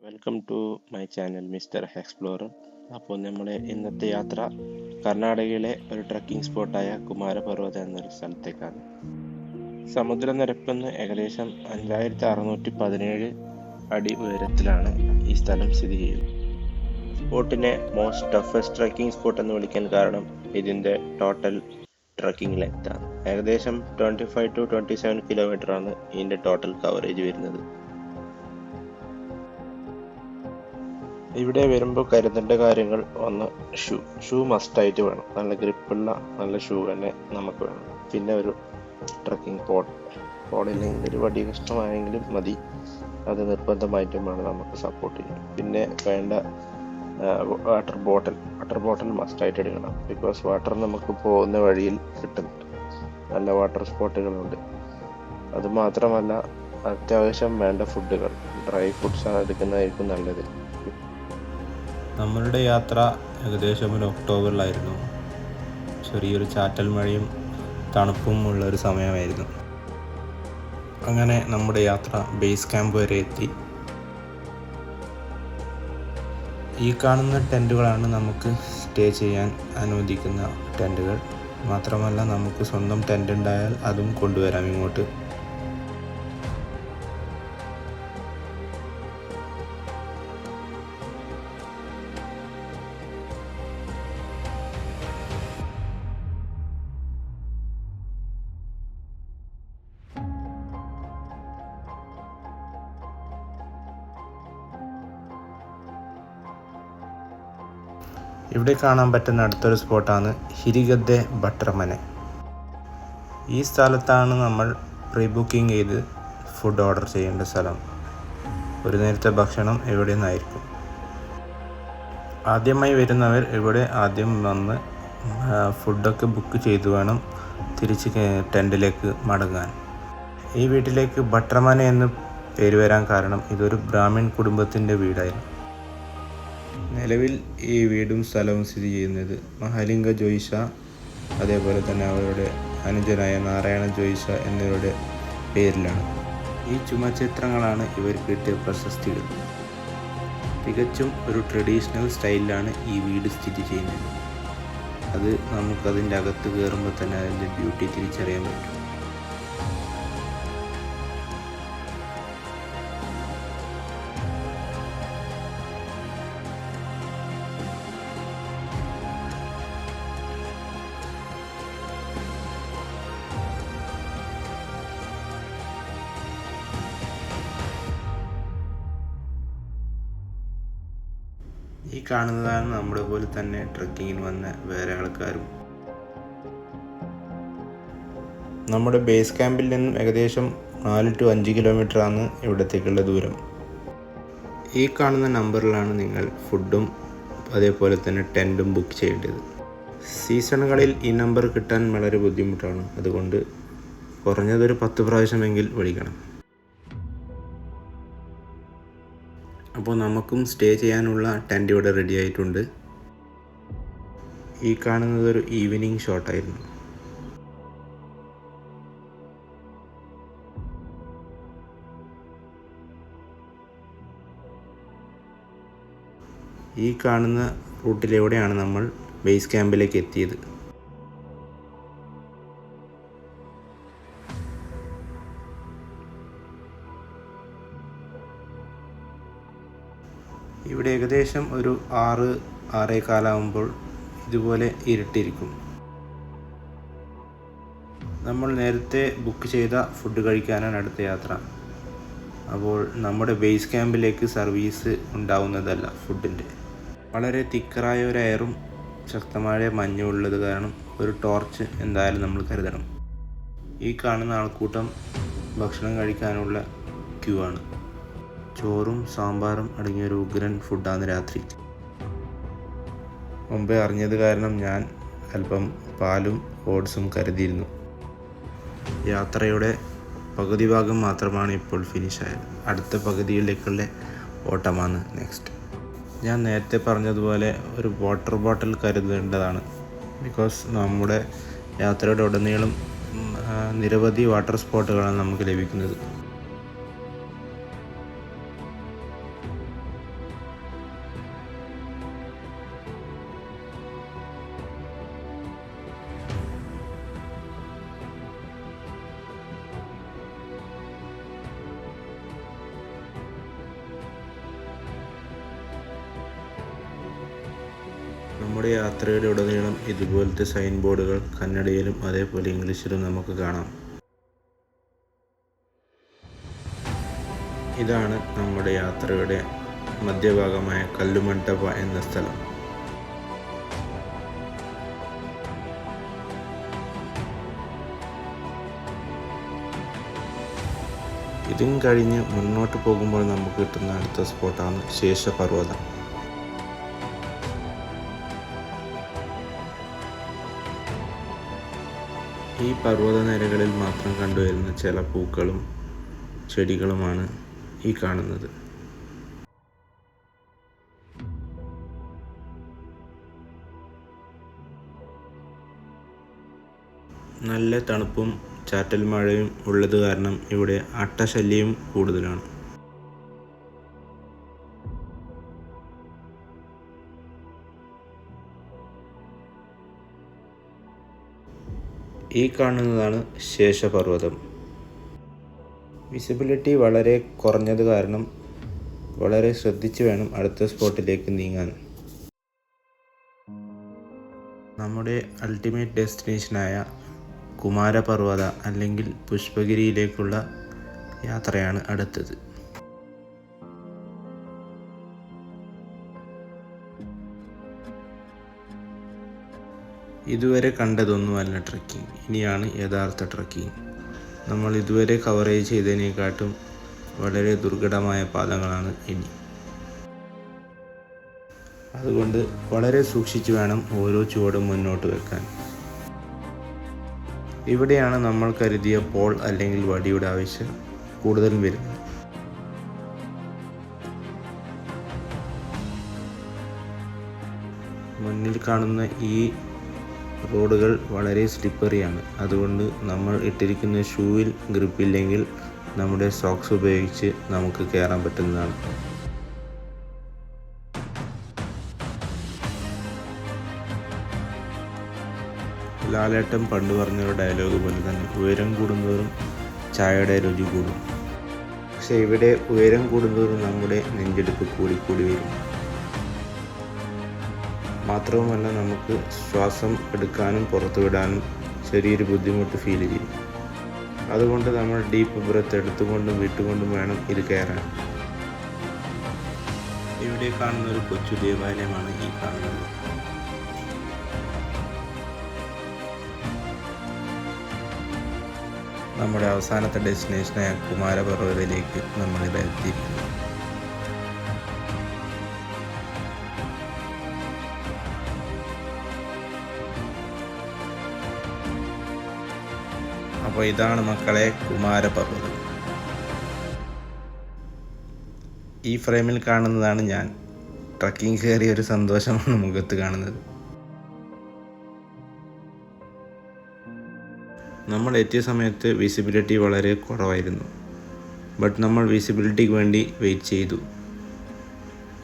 Welcome to my channel mister explorer. അപ്പോൾ നമ്മുടെ ഇന്നത്തെ യാത്ര കർണാടകയിലെ ഒരു ട്രക്കിംഗ് സ്പോട്ടായ കുമാരപർവ്വത എന്നൊരു സ്ഥലത്തേക്കാണ്. സമുദ്രനിരപ്പിൽ നിന്ന് ഏകദേശം 5617 അടി ഉയരത്തിലാണ് ഈ സ്ഥലം സ്ഥിതി ചെയ്യുന്നത്. സ്പോട്ടിനെ മോസ്റ്റ് ടഫസ്റ്റ് ട്രക്കിംഗ് സ്പോട്ട് എന്ന് വിളിക്കാൻ കാരണം ഇതിൻ്റെ ടോട്ടൽ ട്രക്കിംഗ് ലെങ്ത് ആണ്. ഏകദേശം 25 to 27 കിലോമീറ്റർ ആണ് ഇതിൻ്റെ ടോട്ടൽ കവറേജ് വരുന്നത്. ഇവിടെ വരുമ്പോൾ കരുതേണ്ട കാര്യങ്ങൾ, ഒന്ന് ഷൂ മസ്റ്റായിട്ട് വേണം. നല്ല ഗ്രിപ്പുള്ള നല്ല ഷൂ തന്നെ നമുക്ക് വേണം. പിന്നെ ഒരു ട്രക്കിംഗ് പോഡില്ലെങ്കിൽ ഒരു വടി കഷ്ടമായെങ്കിലും മതി, അത് നിർബന്ധമായിട്ടും വേണം നമുക്ക് സപ്പോർട്ട് ചെയ്യാൻ. പിന്നെ വേണ്ട വാട്ടർ ബോട്ടിൽ മസ്റ്റായിട്ട് എടുക്കണം. ബിക്കോസ് വാട്ടർ നമുക്ക് പോകുന്ന വഴിയിൽ കിട്ടുന്നുണ്ട്, നല്ല വാട്ടർ സ്പോട്ടുകളുണ്ട്. അതുമാത്രമല്ല, അത്യാവശ്യം വേണ്ട ഫുഡുകൾ, ഡ്രൈ ഫുഡ്സാണ് എടുക്കുന്നതായിരിക്കും നല്ലത്. നമ്മളുടെ യാത്ര ഏകദേശം ഒരു ഒക്ടോബറിലായിരുന്നു. ചെറിയൊരു ചാറ്റൽ മഴയും തണുപ്പും ഉള്ളൊരു സമയമായിരുന്നു. അങ്ങനെ നമ്മുടെ യാത്ര ബേസ് ക്യാമ്പ് വരെ എത്തി. ഈ കാണുന്ന ടെൻറ്റുകളാണ് നമുക്ക് സ്റ്റേ ചെയ്യാൻ അനുവദിക്കുന്ന ടെൻറ്റുകൾ. മാത്രമല്ല, നമുക്ക് സ്വന്തം ടെൻറ്റ് ഉണ്ടായാൽ അതും കൊണ്ടുവരാം ഇങ്ങോട്ട്. ഇവിടെ കാണാൻ പറ്റുന്ന അടുത്തൊരു സ്പോട്ടാണ് ഹിരിഗദ്ദെ ബട്ടർമനെ. ഈ സ്ഥലത്താണ് നമ്മൾ പ്രീ ബുക്കിംഗ് ചെയ്ത് ഫുഡ് ഓർഡർ ചെയ്യേണ്ട സ്ഥലം. ഒരു നേരത്തെ ഭക്ഷണം ഇവിടെ നിന്നായിരിക്കും. ആദ്യമായി വരുന്നവർ ഇവിടെ ആദ്യം വന്ന് ഫുഡൊക്കെ ബുക്ക് ചെയ്ത് വേണം തിരിച്ച് ടെൻറ്റിലേക്ക് മടങ്ങാൻ. ഈ വീട്ടിലേക്ക് ബട്ടർമനെ എന്ന് പേര് വരാൻ കാരണം ഇതൊരു ബ്രാഹ്മിൺ കുടുംബത്തിൻ്റെ വീടായിരുന്നു. നിലവിൽ ഈ വീടും സ്ഥലവും സ്ഥിതി ചെയ്യുന്നത് മഹാലിംഗ ജോയിഷ, അതേപോലെ തന്നെ അവരുടെ അനുജനായ നാരായണ ജോയിഷ എന്നിവരുടെ പേരിലാണ്. ഈ ചുമചിത്രങ്ങളാണ് ഇവർക്ക് കിട്ടിയ പ്രശസ്തികൾ. തികച്ചും ഒരു ട്രഡീഷണൽ സ്റ്റൈലിലാണ് ഈ വീട് സ്ഥിതി ചെയ്യുന്നത്. അത് നമുക്കതിൻ്റെ അകത്ത് കയറുമ്പോൾ തന്നെ അതിൻ്റെ ബ്യൂട്ടി തിരിച്ചറിയാൻ പറ്റും. ഈ കാണുന്നതാണ് നമ്മുടെ പോലെ തന്നെ ട്രക്കിങ്ങിന് വന്ന വേറെ ആൾക്കാരും. നമ്മുടെ ബേസ് ക്യാമ്പിൽ നിന്നും ഏകദേശം 4 to 5 കിലോമീറ്ററാണ് ഇവിടത്തേക്കുള്ള ദൂരം. ഈ കാണുന്ന നമ്പറിലാണ് നിങ്ങൾ ഫുഡും അതേപോലെ തന്നെ ടെൻറ്റും ബുക്ക് ചെയ്യേണ്ടത്. സീസണുകളിൽ ഈ നമ്പർ കിട്ടാൻ വളരെ ബുദ്ധിമുട്ടാണ്. അതുകൊണ്ട് കുറഞ്ഞതൊരു 10 പ്രാവശ്യമെങ്കിൽ വിളിക്കണം. അപ്പോൾ നമുക്കും സ്റ്റേ ചെയ്യാനുള്ള ടെൻറ്റ് ഇവിടെ റെഡി ആയിട്ടുണ്ട്. ഈ കാണുന്നതൊരു ഈവനിങ് ഷോട്ടായിരുന്നു. ഈ കാണുന്ന റൂട്ടിലൂടെയാണ് നമ്മൾ ബേസ് ക്യാമ്പിലേക്ക് എത്തിയത്. ഇവിടെ ഏകദേശം ഒരു 6-6:15 ഇതുപോലെ ഇരുട്ടിരിക്കും. നമ്മൾ നേരത്തെ ബുക്ക് ചെയ്ത ഫുഡ് കഴിക്കാനാണ് അടുത്ത യാത്ര. അപ്പോൾ നമ്മുടെ ബേസ് ക്യാമ്പിലേക്ക് സർവീസ് ഉണ്ടാവുന്നതല്ല ഫുഡിൻ്റെ. വളരെ തിക്കറായ ഒരു എയറും ശക്തമായ മഞ്ഞും ഉള്ളത് കാരണം ഒരു ടോർച്ച് എന്തായാലും നമ്മൾ കരുതണം. ഈ കാണുന്ന ആൾക്കൂട്ടം ഭക്ഷണം കഴിക്കാനുള്ള ക്യൂ ആണ്. ചോറും സാമ്പാറും അടങ്ങിയൊരു ഉഗ്രൻ ഫുഡാണ് രാത്രി. മുമ്പേ അറിഞ്ഞത് കാരണം ഞാൻ അല്പം പാലും ഓട്സും കരുതിയിരുന്നു. യാത്രയുടെ പകുതി ഭാഗം മാത്രമാണ് ഇപ്പോൾ ഫിനിഷായത്. അടുത്ത പകുതിയിലേക്കുള്ള ഓട്ടമാണ് നെക്സ്റ്റ്. ഞാൻ നേരത്തെ പറഞ്ഞതുപോലെ ഒരു വാട്ടർ ബോട്ടിൽ കരുതേണ്ടതാണ്. ബിക്കോസ് നമ്മുടെ യാത്രയുടെ ഉടനീളം നിരവധി വാട്ടർ സ്പോട്ടുകളാണ് നമുക്ക് ലഭിക്കുന്നത്. നമ്മുടെ യാത്രയുടെ ഉടനീളം ഇതുപോലത്തെ സൈൻ ബോർഡുകൾ കന്നഡയിലും അതേപോലെ ഇംഗ്ലീഷിലും നമുക്ക് കാണാം. ഇതാണ് നമ്മുടെ യാത്രയുടെ മധ്യഭാഗമായ കല്ലുമണ്ഡപ എന്ന സ്ഥലം. ഇതും കഴിഞ്ഞ് മുന്നോട്ട് പോകുമ്പോൾ നമുക്ക് കിട്ടുന്ന അടുത്ത സ്പോട്ടാണ് ശേഷപർവ്വതം. ഈ പർവ്വതനിരകളിൽ മാത്രം കണ്ടുവരുന്ന ചില പൂക്കളും ചെടികളുമാണ് ഈ കാണുന്നത്. നല്ല തണുപ്പും ചാറ്റൽ മഴയും ഉള്ളത് കാരണം ഇവിടെ അട്ടശല്യവും കൂടുതലാണ്. ഈ കാണുന്നതാണ് ശേഷപർവ്വതം. വിസിബിലിറ്റി വളരെ കുറഞ്ഞത് കാരണം വളരെ ശ്രദ്ധിച്ച് വേണം അടുത്ത സ്പോട്ടിലേക്ക് നീങ്ങാൻ. നമ്മുടെ അൾട്ടിമേറ്റ് ഡെസ്റ്റിനേഷനായ കുമാരപർവ്വത അല്ലെങ്കിൽ പുഷ്പഗിരിയിലേക്കുള്ള യാത്രയാണ് അടുത്തത്. ഇതുവരെ കണ്ടതൊന്നുമല്ല ട്രക്കിംഗ്, ഇനിയാണ് യഥാർത്ഥ ട്രക്കിംഗ്. നമ്മൾ ഇതുവരെ കവറേജ് ചെയ്തതിനെക്കാട്ടും വളരെ ദുർഘടമായ പാതകളാണ് ഇനി. അതുകൊണ്ട് വളരെ സൂക്ഷിച്ചു വേണം ഓരോ ചുവടും മുന്നോട്ട് വെക്കാൻ. ഇവിടെയാണ് നമ്മൾ കരുതിയ പോൾ അല്ലെങ്കിൽ വടിയുടെ ആവശ്യം കൂടുതലും വരുന്നത്. മുന്നിൽ കാണുന്ന ഈ റോഡുകൾ വളരെ സ്ലിപ്പറിയാണ്. അതുകൊണ്ട് നമ്മൾ ഇട്ടിരിക്കുന്ന ഷൂവിൽ ഗ്രിപ്പില്ലെങ്കിൽ നമ്മുടെ സോക്സ് ഉപയോഗിച്ച് നമുക്ക് കയറാൻ പറ്റുന്നതാണ്. ലാലേട്ടൻ പണ്ട് പറഞ്ഞൊരു ഡയലോഗ് പോലെ തന്നെ ഉയരം കൂടുന്തോറും ചായയുടെ രുചി കൂടും. പക്ഷെ ഇവിടെ ഉയരം കൂടുന്തോറും നമ്മുടെ നെഞ്ചെടുപ്പ് കൂടിക്കൂടി വരും. മാത്രവുമല്ല നമുക്ക് ശ്വാസം എടുക്കാനും പുറത്തുവിടാനും ചെറിയൊരു ബുദ്ധിമുട്ട് ഫീൽ ചെയ്യും. അതുകൊണ്ട് നമ്മൾ ഡീപ്പ് ബ്രെത്ത് എടുത്തുകൊണ്ടും വിട്ടുകൊണ്ടും വേണം ഇത് കയറാൻ. ഇവിടെ കാണുന്ന ഒരു കൊച്ചു ദേവാലയമാണ് ഈ കാണുന്നത്. നമ്മുടെ അവസാനത്തെ ഡെസ്റ്റിനേഷനായ കുമാരപർവ്വതയിലേക്ക് നമ്മളിവിടെ എത്തിയിരിക്കുന്നു. അപ്പോൾ ഇതാണ് മക്കളെ കുമാരപർവ്വതം. ഈ ഫ്രെയിമിൽ കാണുന്നതാണ് ഞാൻ. ട്രക്കിംഗ് കയറിയ ഒരു സന്തോഷമാണ് മുഖത്ത് കാണുന്നത്. നമ്മൾ എത്തിയ സമയത്ത് വിസിബിലിറ്റി വളരെ കുറവായിരുന്നു. ബട്ട് നമ്മൾ വിസിബിലിറ്റിക്ക് വേണ്ടി വെയിറ്റ് ചെയ്തു.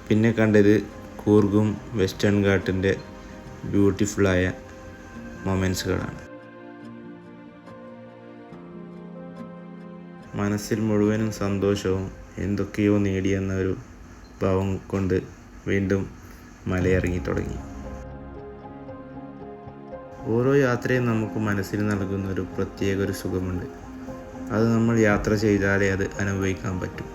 പിന്നെ കണ്ടത് കൂർഗും വെസ്റ്റേൺ ഘാട്ടിൻ്റെ ബ്യൂട്ടിഫുള്ളായ മൊമെൻറ്റ്സുകളാണ്. മനസ്സിൽ മുഴുവനും സന്തോഷവും എന്തൊക്കെയോ നേടിയെന്ന ഒരു ഭാവം കൊണ്ട് വീണ്ടും മലയിറങ്ങി തുടങ്ങി. ഓരോ യാത്രയും നമുക്ക് മനസ്സിന് നൽകുന്ന ഒരു പ്രത്യേക ഒരു സുഖമുണ്ട്. അത് നമ്മൾ യാത്ര ചെയ്താലേ അത് അനുഭവിക്കാൻ പറ്റും.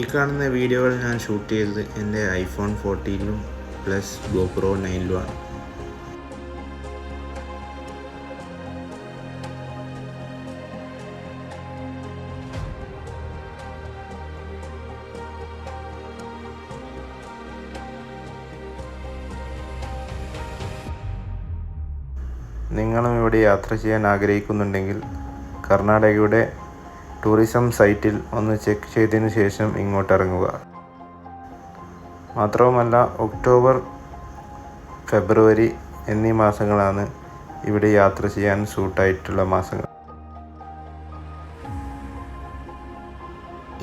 ഈ കാണുന്ന വീഡിയോകൾ ഞാൻ ഷൂട്ട് ചെയ്തത് എൻ്റെ iPhone 14 പ്ലസ് GoPro 9 നിങ്ങളും ഇവിടെ യാത്ര ചെയ്യാൻ ആഗ്രഹിക്കുന്നുണ്ടെങ്കിൽ കർണാടകയുടെ ടൂറിസം സൈറ്റിൽ ഒന്ന് ചെക്ക് ചെയ്തതിന് ശേഷം ഇങ്ങോട്ട് ഇറങ്ങുക. മാത്രവുമല്ല ഒക്ടോബർ, ഫെബ്രുവരി എന്നീ മാസങ്ങളാണ് ഇവിടെ യാത്ര ചെയ്യാൻ സൂട്ടായിട്ടുള്ള മാസങ്ങൾ.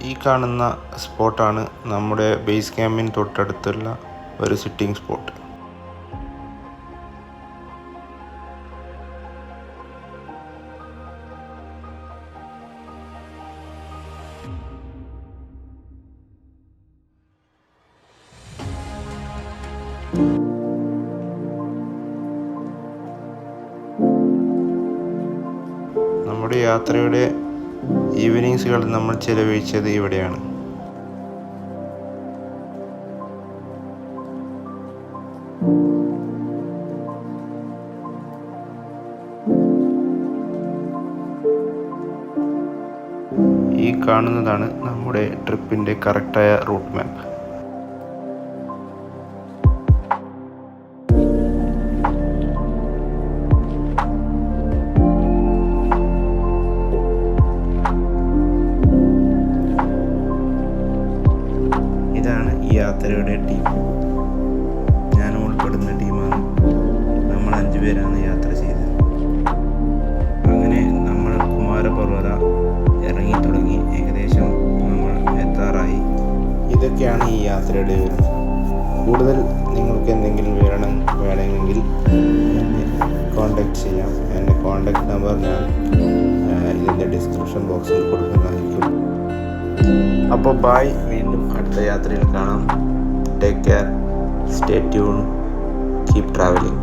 ഈ കാണുന്ന സ്പോട്ടാണ് നമ്മുടെ ബേസ് ക്യാമ്പിന് തൊട്ടടുത്തുള്ള ഒരു സിറ്റിംഗ് സ്പോട്ട്. നമ്മുടെ യാത്രയുടെ ഈവനിങ്സുകൾ നമ്മൾ ചെലവഴിച്ചത് ഇവിടെയാണ്. ഈ കാണുന്നതാണ് നമ്മുടെ ട്രിപ്പിൻ്റെ കറക്റ്റായ റൂട്ട് മാപ്പ്. ഇതാണ് ഈ യാത്രയുടെ ടീം. ഞാൻ ഉൾപ്പെടുന്ന ടീമാണ്. നമ്മൾ 5 പേരാണ് യാത്ര ചെയ്തത്. അങ്ങനെ നമ്മൾ കുമാരപർവ്വത ഇറങ്ങി തുടങ്ങി. ഏകദേശം നമ്മൾ എത്താറായി. ഇതൊക്കെയാണ് ഈ യാത്രയുടെ വിവരം. കൂടുതൽ നിങ്ങൾക്ക് എന്തെങ്കിലും വേണമെങ്കിൽ എന്നെ കോൺടാക്ട് ചെയ്യാം. എൻ്റെ കോൺടാക്ട് നമ്പർ ഞാൻ ഇതിൻ്റെ ഡിസ്ക്രിപ്ഷൻ ബോക്സിൽ കൊടുക്കുന്നതായിരിക്കും. അപ്പോൾ ബൈ. വീണ്ടും അടുത്ത യാത്രയിൽ കാണാം. Take care, stay tune, keep travelling.